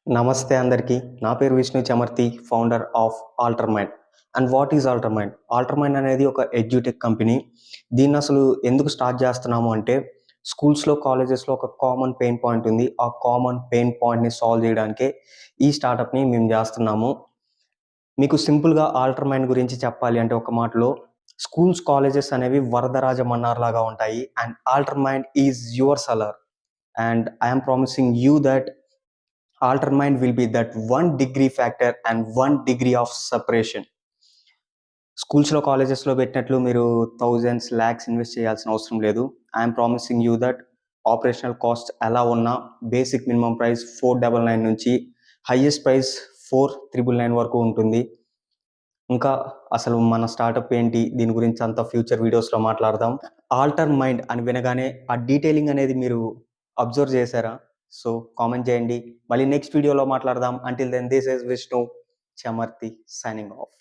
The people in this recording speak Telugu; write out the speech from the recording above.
నమస్తే అందరికీ. నా పేరు Vishnu Chamarthi, founder of Altermind. And what is Altermind? Altermind అనేది ఒక ఎడ్యుటెక్ కంపెనీ. దీన్ని అసలు ఎందుకు స్టార్ట్ చేస్తున్నాము అంటే, స్కూల్స్‌లో, కాలేజెస్‌లో ఒక కామన్ పెయిన్ పాయింట్ ఉంది. ఆ కామన్ పెయిన్ పాయింట్‌ని సాల్వ్ చేయడానికే ఈ స్టార్టప్‌ని మేము చేస్తున్నాము. మీకు సింపుల్‌గా ఆల్టర్మైండ్ గురించి చెప్పాలి అంటే ఒక మాటలో, స్కూల్స్, కాలేజెస్ అనేవి వరదరాజ మన్నార్‌లాగా ఉంటాయి. And Altermind is your Salaar. And I am promising you that Altermind will be that 1 degree factor and 1 degree of separation. స్కూల్స్‌లో, కాలేజెస్‌లో పెట్టినట్లు మీరు థౌసండ్స్, లాక్స్ ఇన్వెస్ట్ చేయాల్సిన అవసరం లేదు. I'm promising you that operational cost ఎలా ఉన్నా బేసిక్ మినిమం ప్రైస్ 499 నుంచి హైయెస్ట్ ప్రైస్ 4999 వరకు ఉంటుంది. ఇంకా అసలు మన స్టార్టప్ ఏంటి, దీని గురించి అంతా ఫ్యూచర్ వీడియోస్‌లో మాట్లాడదాం. ఆల్టర్ మైండ్ అని వినగానే ఆ డీటెయిలింగ్ అనేది మీరు అబ్జర్వ్ చేశారా? సో, కామెంట్ చేయండి. మళ్ళీ నెక్స్ట్ వీడియోలో మాట్లాడదాం. Until then this is Vishnu Chamarthi signing of.